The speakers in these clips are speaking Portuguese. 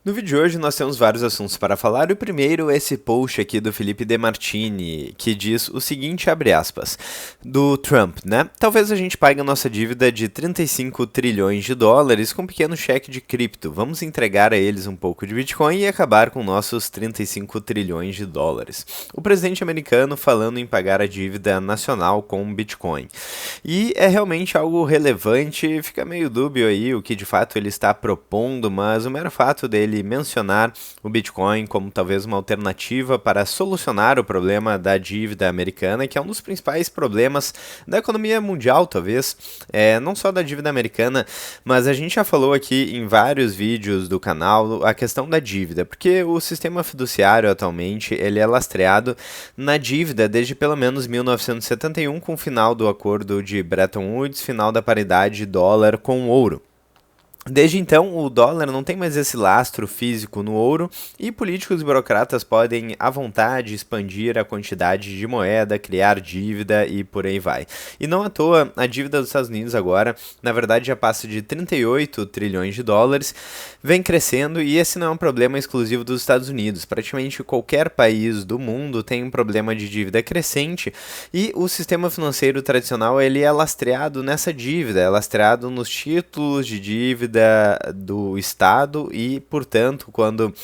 No vídeo de hoje nós temos vários assuntos para falar. O primeiro é esse post aqui do Felipe De Martini, que diz o seguinte, abre aspas, do Trump, né? Talvez a gente pague a nossa dívida de 35 trilhões de dólares com um pequeno cheque de cripto. Vamos entregar a eles um pouco de Bitcoin e acabar com nossos 35 trilhões de dólares. O presidente americano falando em pagar a dívida nacional com Bitcoin. E é realmente algo relevante, fica meio dúbio aí o que de fato ele está propondo, mas o mero fato dele mencionar o Bitcoin como talvez uma alternativa para solucionar o problema da dívida americana, que é um dos principais problemas da economia mundial, talvez, não só da dívida americana, mas a gente já falou aqui em vários vídeos do canal a questão da dívida, porque o sistema fiduciário atualmente ele é lastreado na dívida desde pelo menos 1971, com o final do acordo de Bretton Woods, final da paridade dólar com ouro. Desde então, o dólar não tem mais esse lastro físico no ouro e políticos e burocratas podem, à vontade, expandir a quantidade de moeda, criar dívida e por aí vai. E não à toa, a dívida dos Estados Unidos agora, na verdade, já passa de 38 trilhões de dólares, vem crescendo e esse não é um problema exclusivo dos Estados Unidos. Praticamente qualquer país do mundo tem um problema de dívida crescente e o sistema financeiro tradicional ele é lastreado nessa dívida, é lastreado nos títulos de dívida do Estado e, portanto, quando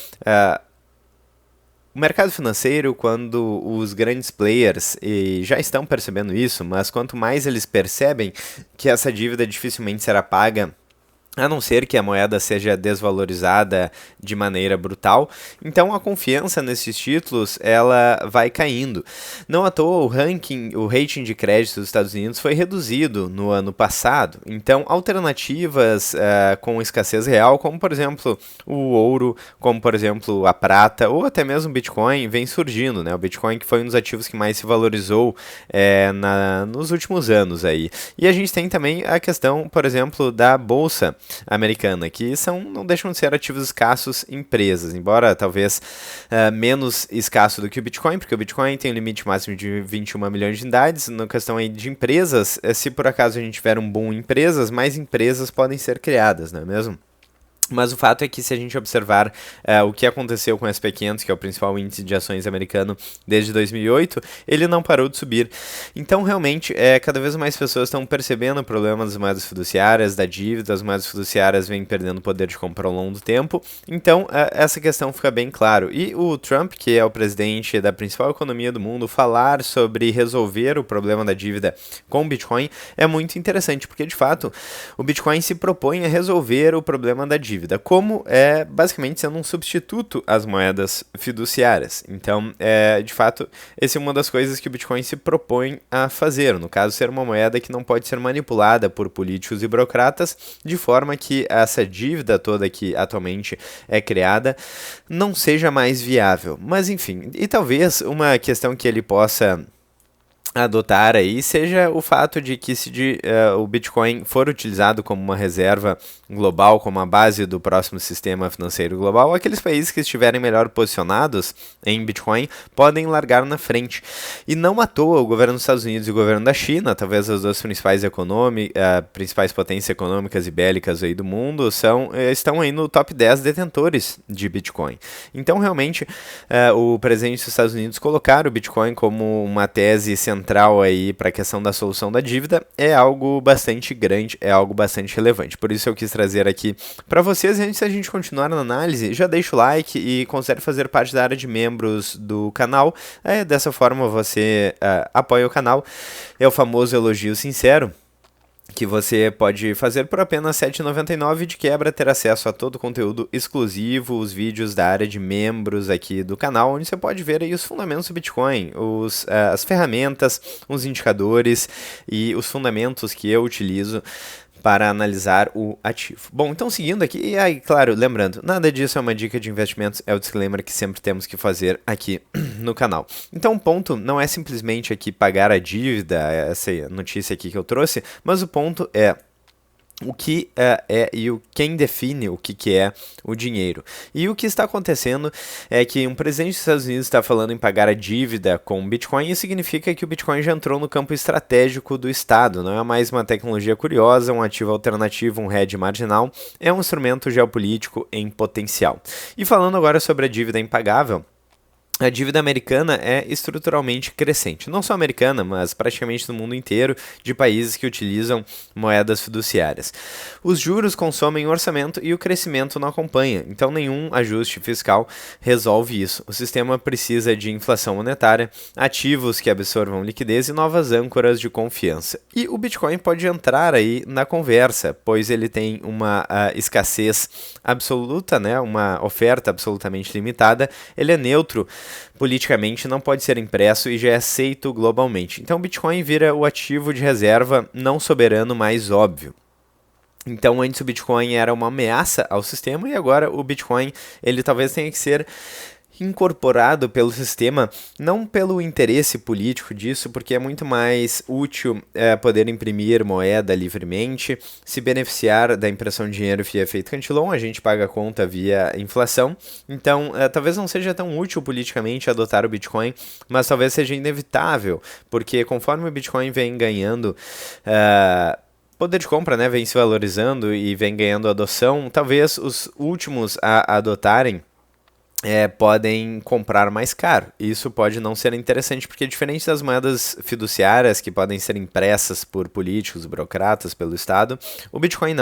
o mercado financeiro, quando os grandes players já estão percebendo isso, mas quanto mais eles percebem que essa dívida dificilmente será paga, a não ser que a moeda seja desvalorizada de maneira brutal, então a confiança nesses títulos ela vai caindo. Não à toa o rating de crédito dos Estados Unidos foi reduzido no ano passado. Então alternativas com escassez real, como por exemplo o ouro, como por exemplo a prata ou até mesmo o Bitcoin, vem surgindo, né? O Bitcoin que foi um dos ativos que mais se valorizou nos últimos anos aí. E a gente tem também a questão, por exemplo, da bolsa americana, que não deixam de ser ativos escassos empresas, embora talvez menos escasso do que o Bitcoin, porque o Bitcoin tem um limite máximo de 21 milhões de unidades. Na questão aí de empresas, se por acaso a gente tiver um boom em empresas, mais empresas podem ser criadas, não é mesmo? Mas o fato é que se a gente observar o que aconteceu com o SP500, que é o principal índice de ações americano desde 2008, ele não parou de subir. Então, realmente, cada vez mais pessoas estão percebendo o problema das moedas fiduciárias, da dívida, as moedas fiduciárias vêm perdendo poder de compra ao longo do tempo. Então, essa questão fica bem claro. E o Trump, que é o presidente da principal economia do mundo, falar sobre resolver o problema da dívida com o Bitcoin é muito interessante, porque, de fato, o Bitcoin se propõe a resolver o problema da dívida, como basicamente sendo um substituto às moedas fiduciárias. Então, de fato, essa é uma das coisas que o Bitcoin se propõe a fazer, no caso, ser uma moeda que não pode ser manipulada por políticos e burocratas, de forma que essa dívida toda que atualmente é criada não seja mais viável. Mas, enfim, e talvez uma questão que ele possa adotar aí seja o fato de que se o Bitcoin for utilizado como uma reserva global, como a base do próximo sistema financeiro global, aqueles países que estiverem melhor posicionados em Bitcoin podem largar na frente. E não à toa o governo dos Estados Unidos e o governo da China, talvez as duas principais potências econômicas e bélicas aí do mundo, estão aí no top 10 detentores de Bitcoin. Então realmente o presidente dos Estados Unidos colocar o Bitcoin como uma tese central aí para a questão da solução da dívida é algo bastante grande, é algo bastante relevante. Por isso eu quis trazer aqui para vocês. E antes da gente continuar na análise, já deixa o like e considere fazer parte da área de membros do canal. Dessa forma você apoia o canal. É o famoso elogio sincero, que você pode fazer por apenas R$ 7,99 de quebra, ter acesso a todo o conteúdo exclusivo, os vídeos da área de membros aqui do canal, onde você pode ver aí os fundamentos do Bitcoin, as ferramentas, os indicadores e os fundamentos que eu utilizo para analisar o ativo. Bom, então seguindo aqui, e aí, claro, lembrando, nada disso é uma dica de investimentos, é o disclaimer que sempre temos que fazer aqui no canal. Então o ponto não é simplesmente aqui pagar a dívida, essa notícia aqui que eu trouxe, mas o ponto é o que quem define o que é o dinheiro. E o que está acontecendo é que um presidente dos Estados Unidos está falando em pagar a dívida com o Bitcoin, e isso significa que o Bitcoin já entrou no campo estratégico do Estado. Não é mais uma tecnologia curiosa, um ativo alternativo, um hedge marginal, é um instrumento geopolítico em potencial. E falando agora sobre a dívida impagável, a dívida americana é estruturalmente crescente. Não só americana, mas praticamente no mundo inteiro, de países que utilizam moedas fiduciárias. Os juros consomem o orçamento e o crescimento não acompanha, então nenhum ajuste fiscal resolve isso. O sistema precisa de inflação monetária, ativos que absorvam liquidez e novas âncoras de confiança. E o Bitcoin pode entrar aí na conversa, pois ele tem uma escassez absoluta, né, uma oferta absolutamente limitada, ele é neutro politicamente, não pode ser impresso e já é aceito globalmente. Então o Bitcoin vira o ativo de reserva não soberano mais óbvio. Então antes o Bitcoin era uma ameaça ao sistema e agora o Bitcoin ele talvez tenha que ser incorporado pelo sistema, não pelo interesse político disso, porque é muito mais útil poder imprimir moeda livremente, se beneficiar da impressão de dinheiro via efeito Cantillon, a gente paga a conta via inflação, então talvez não seja tão útil politicamente adotar o Bitcoin, mas talvez seja inevitável, porque conforme o Bitcoin vem ganhando poder de compra, né, vem se valorizando e vem ganhando adoção, talvez os últimos a adotarem podem comprar mais caro. Isso pode não ser interessante, porque diferente das moedas fiduciárias que podem ser impressas por políticos, burocratas, pelo Estado, o Bitcoin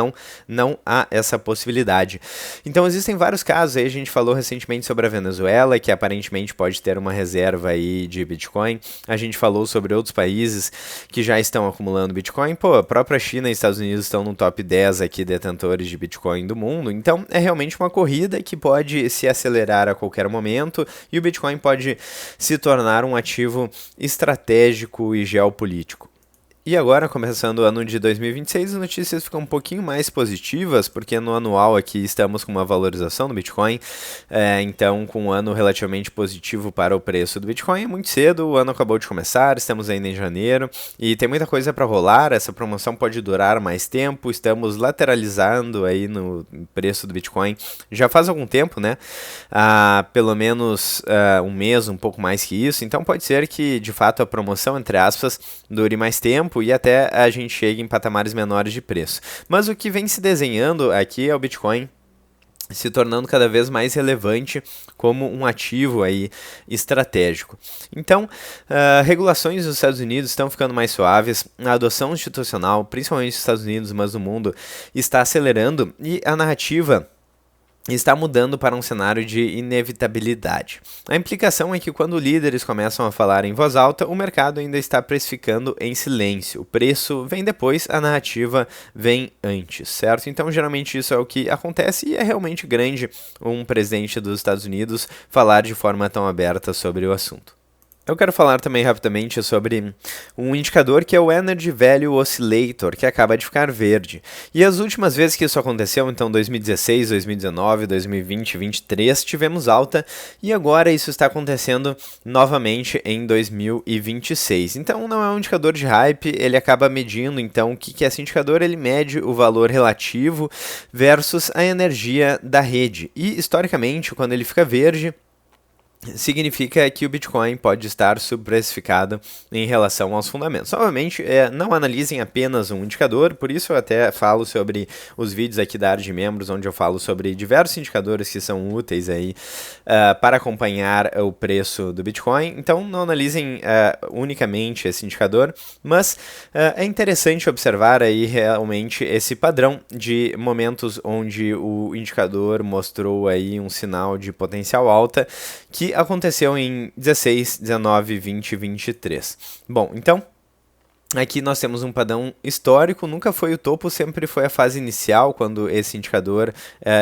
não há essa possibilidade. Então existem vários casos, aí a gente falou recentemente sobre a Venezuela, que aparentemente pode ter uma reserva aí de Bitcoin, a gente falou sobre outros países que já estão acumulando Bitcoin, a própria China e Estados Unidos estão no top 10 aqui detentores de Bitcoin do mundo, então é realmente uma corrida que pode se acelerar a qualquer momento, e o Bitcoin pode se tornar um ativo estratégico e geopolítico. E agora, começando o ano de 2026, as notícias ficam um pouquinho mais positivas, porque no anual aqui estamos com uma valorização do Bitcoin, então com um ano relativamente positivo para o preço do Bitcoin. É muito cedo, o ano acabou de começar, estamos ainda em janeiro, e tem muita coisa para rolar, essa promoção pode durar mais tempo, estamos lateralizando aí no preço do Bitcoin já faz algum tempo, né? Pelo menos um mês, um pouco mais que isso, então pode ser que, de fato, a promoção, entre aspas, dure mais tempo, e até a gente chega em patamares menores de preço. Mas o que vem se desenhando aqui é o Bitcoin se tornando cada vez mais relevante como um ativo aí estratégico. Então, regulações dos Estados Unidos estão ficando mais suaves, a adoção institucional, principalmente nos Estados Unidos, mas no mundo, está acelerando, e a narrativa está mudando para um cenário de inevitabilidade. A implicação é que quando líderes começam a falar em voz alta, o mercado ainda está precificando em silêncio. O preço vem depois, a narrativa vem antes, certo? Então, geralmente isso é o que acontece, e é realmente grande um presidente dos Estados Unidos falar de forma tão aberta sobre o assunto. Eu quero falar também rapidamente sobre um indicador que é o Energy Value Oscillator, que acaba de ficar verde. E as últimas vezes que isso aconteceu, então 2016, 2019, 2020, 2023, tivemos alta, e agora isso está acontecendo novamente em 2026. Então não é um indicador de hype, ele acaba medindo, então o que é esse indicador? Ele mede o valor relativo versus a energia da rede. E historicamente, quando ele fica verde, significa que o Bitcoin pode estar subprecificado em relação aos fundamentos. Obviamente, não analisem apenas um indicador, por isso eu até falo sobre os vídeos aqui da área de membros, onde eu falo sobre diversos indicadores que são úteis aí para acompanhar o preço do Bitcoin. Então, não analisem unicamente esse indicador, mas é interessante observar aí realmente esse padrão de momentos onde o indicador mostrou aí um sinal de potencial alta, que aconteceu em 16, 19, 20 e 23. Bom, então, aqui nós temos um padrão histórico, nunca foi o topo, sempre foi a fase inicial, quando esse indicador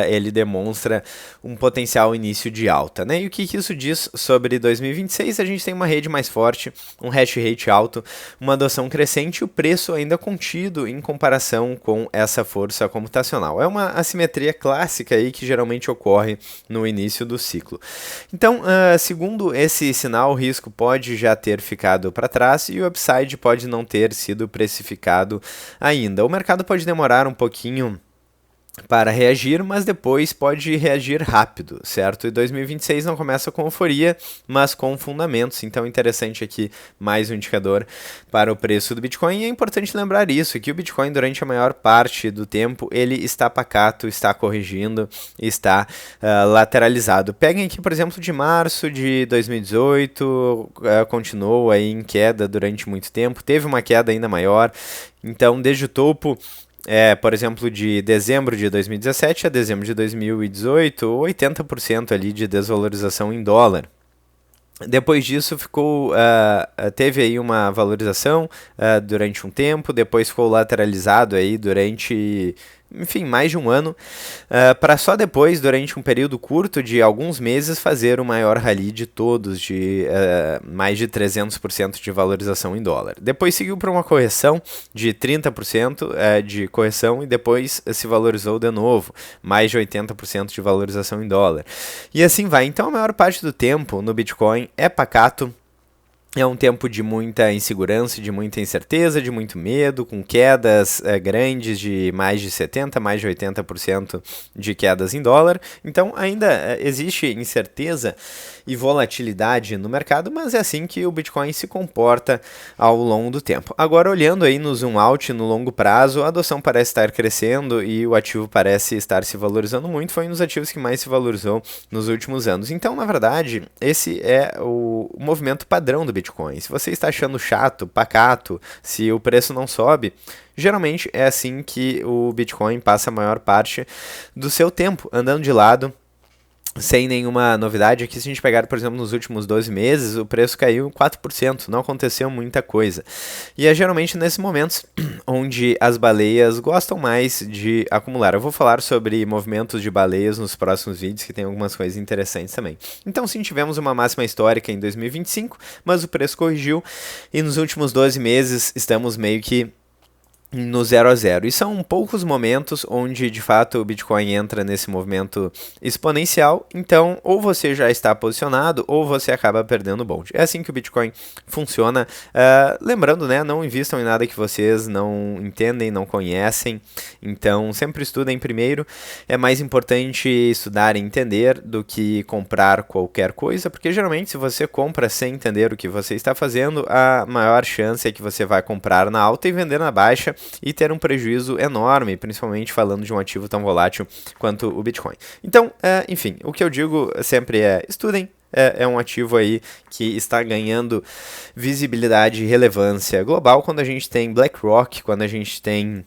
ele demonstra um potencial início de alta, né? E o que isso diz sobre 2026? A gente tem uma rede mais forte, um hash rate alto, uma adoção crescente e o preço ainda contido em comparação com essa força computacional. É uma assimetria clássica aí que geralmente ocorre no início do ciclo. Então, segundo esse sinal, o risco pode já ter ficado para trás e o upside pode não ter ter sido precificado ainda. O mercado pode demorar um pouquinho para reagir, mas depois pode reagir rápido, certo? E 2026 não começa com euforia, mas com fundamentos. Então, interessante aqui mais um indicador para o preço do Bitcoin. E é importante lembrar isso, que o Bitcoin, durante a maior parte do tempo, ele está pacato, está corrigindo, está lateralizado. Peguem aqui, por exemplo, de março de 2018, continuou aí em queda durante muito tempo, teve uma queda ainda maior. Então, desde o topo, por exemplo, de dezembro de 2017 a dezembro de 2018, 80% ali de desvalorização em dólar. Depois disso teve aí uma valorização durante um tempo, depois ficou lateralizado aí durante, enfim, mais de um ano, para só depois, durante um período curto de alguns meses, fazer o maior rally de todos, de mais de 300% de valorização em dólar. Depois seguiu para uma correção de 30% de correção e depois se valorizou de novo, mais de 80% de valorização em dólar. E assim vai. Então a maior parte do tempo no Bitcoin é pacato. É um tempo de muita insegurança, de muita incerteza, de muito medo, com quedas grandes de mais de 70%, mais de 80% de quedas em dólar. Então ainda existe incerteza e volatilidade no mercado, mas é assim que o Bitcoin se comporta ao longo do tempo. Agora, olhando aí no zoom out, no longo prazo, a adoção parece estar crescendo e o ativo parece estar se valorizando muito. Foi um dos ativos que mais se valorizou nos últimos anos. Então, na verdade, esse é o movimento padrão do Bitcoin. Se você está achando chato, pacato, se o preço não sobe, geralmente é assim que o Bitcoin passa a maior parte do seu tempo, andando de lado, sem nenhuma novidade. Aqui, se a gente pegar, por exemplo, nos últimos 12 meses, o preço caiu 4%, não aconteceu muita coisa. E é geralmente nesses momentos onde as baleias gostam mais de acumular. Eu vou falar sobre movimentos de baleias nos próximos vídeos, que tem algumas coisas interessantes também. Então, sim, tivemos uma máxima histórica em 2025, mas o preço corrigiu e nos últimos 12 meses estamos meio que no 0 a 0. E são poucos momentos onde, de fato, o Bitcoin entra nesse movimento exponencial. Então, ou você já está posicionado, ou você acaba perdendo o bonde. É assim que o Bitcoin funciona. Lembrando, né, não invistam em nada que vocês não entendem, não conhecem. Então, sempre estudem primeiro. É mais importante estudar e entender do que comprar qualquer coisa, porque geralmente, se você compra sem entender o que você está fazendo, a maior chance é que você vai comprar na alta e vender na baixa, e ter um prejuízo enorme, principalmente falando de um ativo tão volátil quanto o Bitcoin. Então, enfim, o que eu digo sempre é: estudem. É um ativo aí que está ganhando visibilidade e relevância global quando a gente tem BlackRock, quando a gente tem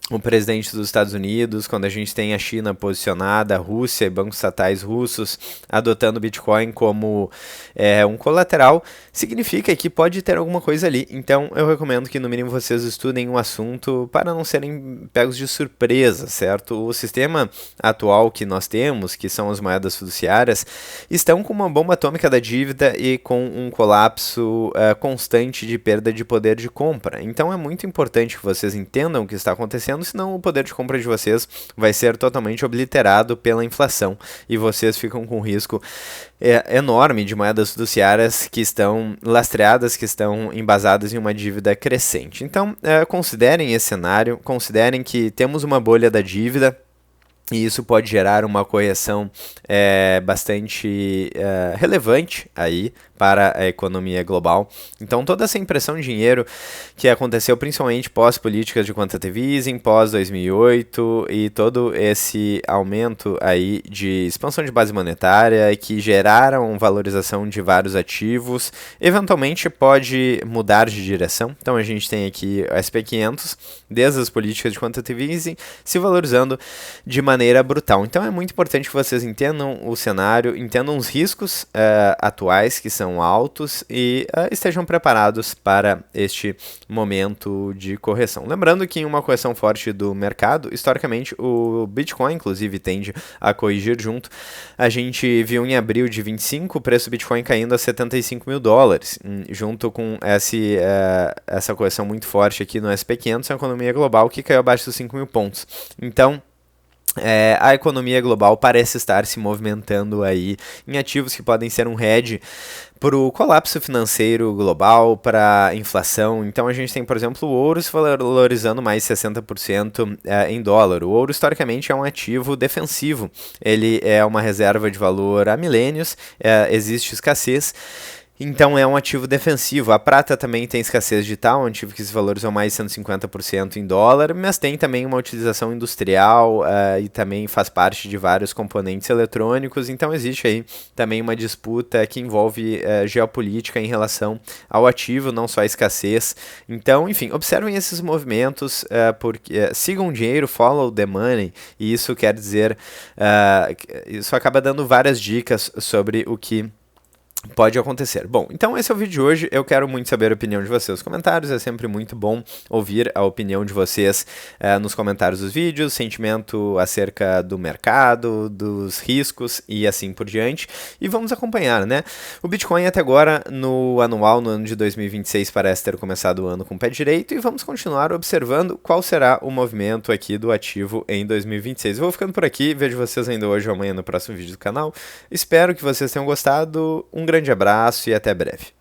o presidente dos Estados Unidos, quando a gente tem a China posicionada, a Rússia e bancos estatais russos adotando o Bitcoin como um colateral, significa que pode ter alguma coisa ali. Então eu recomendo que no mínimo vocês estudem o assunto para não serem pegos de surpresa, certo? O sistema atual que nós temos, que são as moedas fiduciárias, estão com uma bomba atômica da dívida e com um colapso constante de perda de poder de compra. Então é muito importante que vocês entendam o que está acontecendo, senão o poder de compra de vocês vai ser totalmente obliterado pela inflação e vocês ficam com um risco enorme de moedas fiduciárias que estão lastreadas, que estão embasadas em uma dívida crescente. Então, considerem esse cenário, considerem que temos uma bolha da dívida, e isso pode gerar uma correção bastante relevante aí para a economia global. Então toda essa impressão de dinheiro que aconteceu principalmente pós-políticas de quantitative easing, pós-2008 e todo esse aumento aí de expansão de base monetária que geraram valorização de vários ativos, eventualmente pode mudar de direção. Então a gente tem aqui o SP500, desde as políticas de quantitative easing, se valorizando de maneira brutal. Então é muito importante que vocês entendam o cenário, entendam os riscos atuais que são altos e estejam preparados para este momento de correção. Lembrando que em uma correção forte do mercado, historicamente o Bitcoin inclusive tende a corrigir junto. A gente viu em abril de 25 o preço do Bitcoin caindo a $75.000, junto com essa correção muito forte aqui no SP500, a economia global que caiu abaixo dos 5.000 pontos. Então, A economia global parece estar se movimentando aí em ativos que podem ser um hedge para o colapso financeiro global, para a inflação. Então a gente tem, por exemplo, o ouro se valorizando mais 60% em dólar. O ouro historicamente é um ativo defensivo, ele é uma reserva de valor há milênios, existe escassez. Então é um ativo defensivo. A prata também tem escassez digital, um ativo que se valorizou mais de 150% em dólar, mas tem também uma utilização industrial e também faz parte de vários componentes eletrônicos. Então existe aí também uma disputa que envolve geopolítica em relação ao ativo, não só a escassez. Então, enfim, observem esses movimentos, porque sigam o dinheiro, follow the money, e isso quer dizer, isso acaba dando várias dicas sobre o que pode acontecer. Bom, então esse é o vídeo de hoje. Eu quero muito saber a opinião de vocês nos comentários. É sempre muito bom ouvir a opinião de vocês nos comentários dos vídeos, sentimento acerca do mercado, dos riscos e assim por diante. E vamos acompanhar, né? O Bitcoin até agora, no anual, no ano de 2026, parece ter começado o ano com o pé direito e vamos continuar observando qual será o movimento aqui do ativo em 2026. Eu vou ficando por aqui. Vejo vocês ainda hoje ou amanhã no próximo vídeo do canal. Espero que vocês tenham gostado. Um grande abraço e até breve.